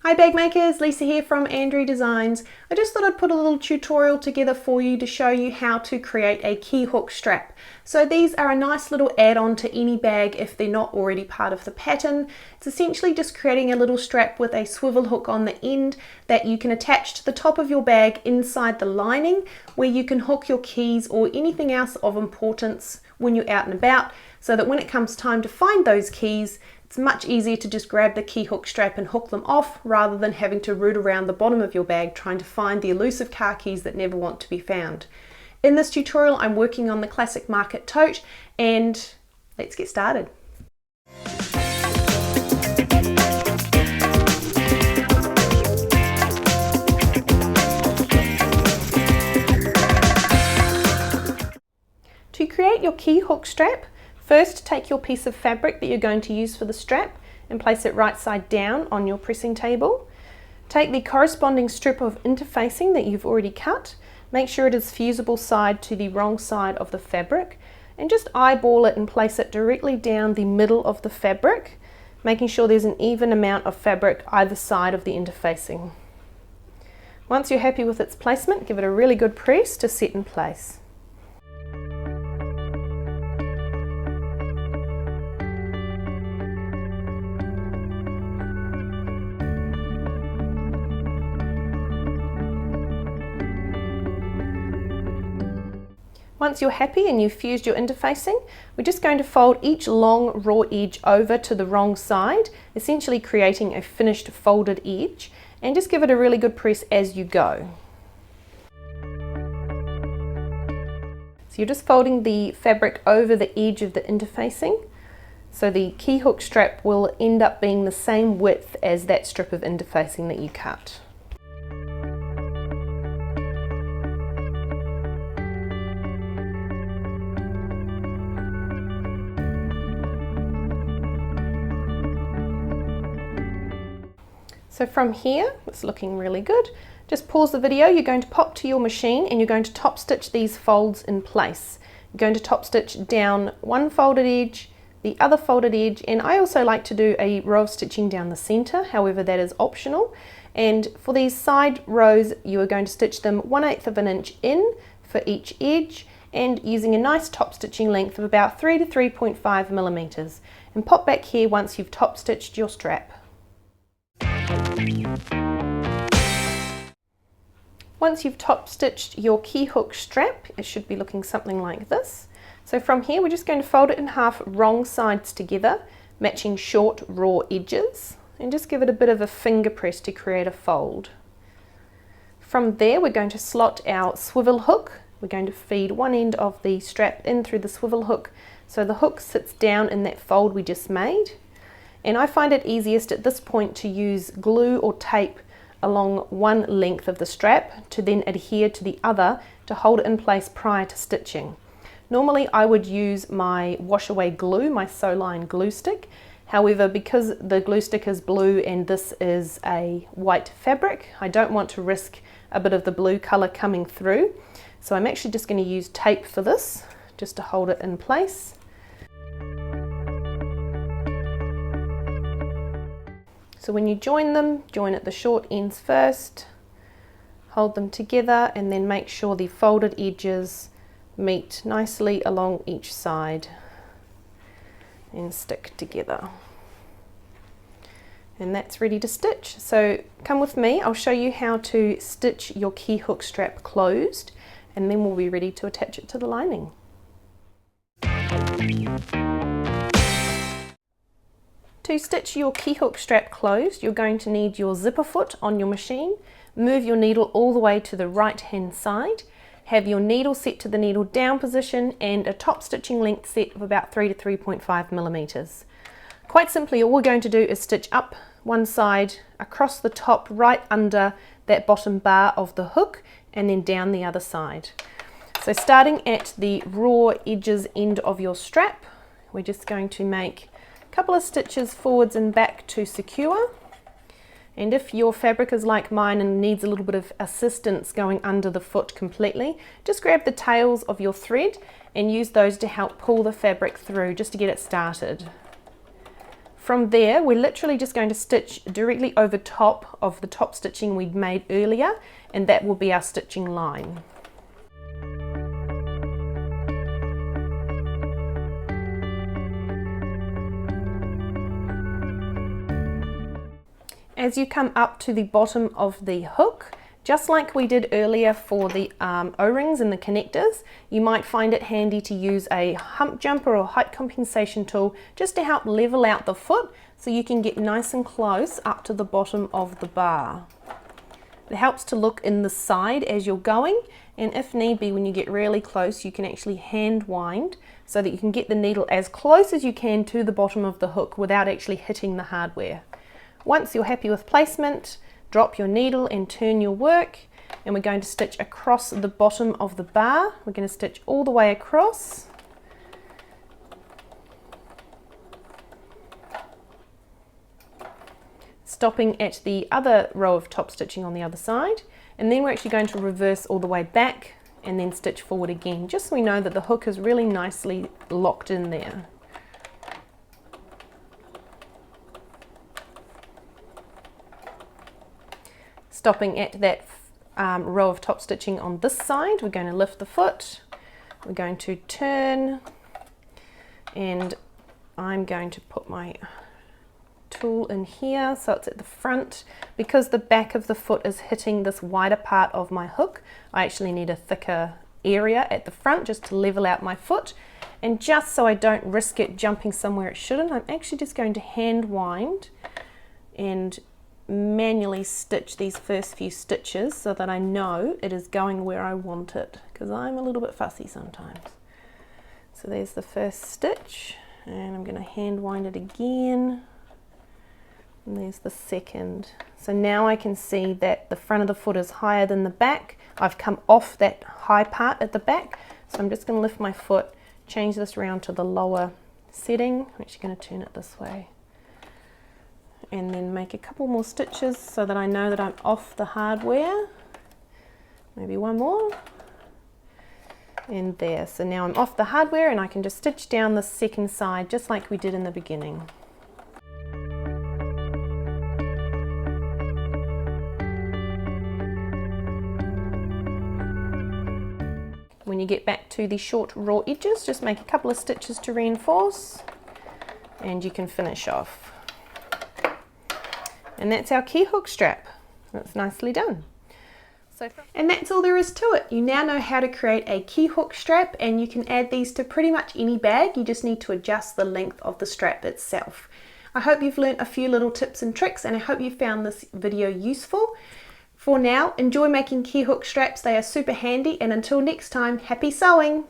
Hi bag makers, Lisa here from Andrie Designs. I just thought I'd put a little tutorial together for you to show you how to create a key hook strap. So these are a nice little add-on to any bag if they're not already part of the pattern. It's essentially just creating a little strap with a swivel hook on the end that you can attach to the top of your bag inside the lining, where you can hook your keys or anything else of importance when you're out and about, so that when it comes time to find those keys, it's much easier to just grab the key hook strap and hook them off rather than having to root around the bottom of your bag trying to find the elusive car keys that never want to be found. In this tutorial, I'm working on the Classic Market Tote, and let's get started. To create your key hook strap, first take your piece of fabric that you're going to use for the strap and place it right side down on your pressing table. Take the corresponding strip of interfacing that you've already cut, make sure it is fusible side to the wrong side of the fabric, and just eyeball it and place it directly down the middle of the fabric, making sure there's an even amount of fabric either side of the interfacing. Once you're happy with its placement, give it a really good press to set in place. Once you're happy and you've fused your interfacing, we're just going to fold each long raw edge over to the wrong side, essentially creating a finished folded edge, and just give it a really good press as you go. So you're just folding the fabric over the edge of the interfacing, so the key hook strap will end up being the same width as that strip of interfacing that you cut. So from here, it's looking really good. Just pause the video, you're going to pop to your machine and you're going to top stitch these folds in place. You're going to top stitch down one folded edge, the other folded edge, and I also like to do a row of stitching down the center, however that is optional. And for these side rows, you are going to stitch them 1/8 of an inch in for each edge, and using a nice top stitching length of about 3 to 3.5 millimeters. And pop back here once you've top stitched your strap. Once you've top stitched your key hook strap, it should be looking something like this. So from here, we're just going to fold it in half wrong sides together, matching short raw edges, and just give it a bit of a finger press to create a fold. From there, we're going to slot our swivel hook. We're going to feed one end of the strap in through the swivel hook, so the hook sits down in that fold we just made. And I find it easiest at this point to use glue or tape along one length of the strap to then adhere to the other to hold it in place prior to stitching. Normally I would use my wash away glue, my Soline glue stick. However, because the glue stick is blue and this is a white fabric, I don't want to risk a bit of the blue color coming through. So I'm actually just going to use tape for this, just to hold it in place. So when you join them, join at the short ends first, hold them together, and then make sure the folded edges meet nicely along each side and stick together. And that's ready to stitch. So come with me, I'll show you how to stitch your key hook strap closed, and then we'll be ready to attach it to the lining. To stitch your key hook strap closed, you're going to need your zipper foot on your machine. Move your needle all the way to the right hand side. Have your needle set to the needle down position and a top stitching length set of about 3 to 3.5 millimeters. Quite simply, all we're going to do is stitch up one side, across the top, right under that bottom bar of the hook, and then down the other side. So starting at the raw edges end of your strap, we're just going to make couple of stitches forwards and back to secure, and if your fabric is like mine and needs a little bit of assistance going under the foot completely, just grab the tails of your thread and use those to help pull the fabric through just to get it started. from there, we're literally just going to stitch directly over top of the top stitching we'd made earlier, and that will be our stitching line. As you come up to the bottom of the hook, just like we did earlier for the O-rings and the connectors, you might find it handy to use a hump jumper or height compensation tool just to help level out the foot so you can get nice and close up to the bottom of the bar. It helps to look in the side as you're going, and if need be, when you get really close, you can actually hand wind so that you can get the needle as close as you can to the bottom of the hook without actually hitting the hardware. Once you're happy with placement, drop your needle and turn your work, and we're going to stitch across the bottom of the bar. We're going to stitch all the way across. Stopping at the other row of top stitching on the other side, and then we're actually going to reverse all the way back and then stitch forward again, just so we know that the hook is really nicely locked in there. Stopping at that row of top stitching on this side, we're going to lift the foot, we're going to turn, and I'm going to put my tool in here so it's at the front. Because the back of the foot is hitting this wider part of my hook, I actually need a thicker area at the front just to level out my foot, and just so I don't risk it jumping somewhere it shouldn't, I'm actually just going to hand wind and manually stitch these first few stitches so that I know it is going where I want it, because I'm a little bit fussy sometimes. So there's the first stitch, and I'm going to hand wind it again, and there's the second. So now I can see that the front of the foot is higher than the back. I've come off that high part at the back, so I'm just going to lift my foot, change this around to the lower setting. I'm actually going to turn it this way, and then make a couple more stitches so that I know that I'm off the hardware. Maybe one more, and there. So now I'm off the hardware, and I can just stitch down the second side just like we did in the beginning. When you get back to the short raw edges, just make a couple of stitches to reinforce, and you can finish off. And that's our key hook strap. That's nicely done. And that's all there is to it. You now know how to create a key hook strap, and you can add these to pretty much any bag. You just need to adjust the length of the strap itself. I hope you've learned a few little tips and tricks, and I hope you found this video useful. For now, enjoy making key hook straps. They are super handy, and until next time, happy sewing!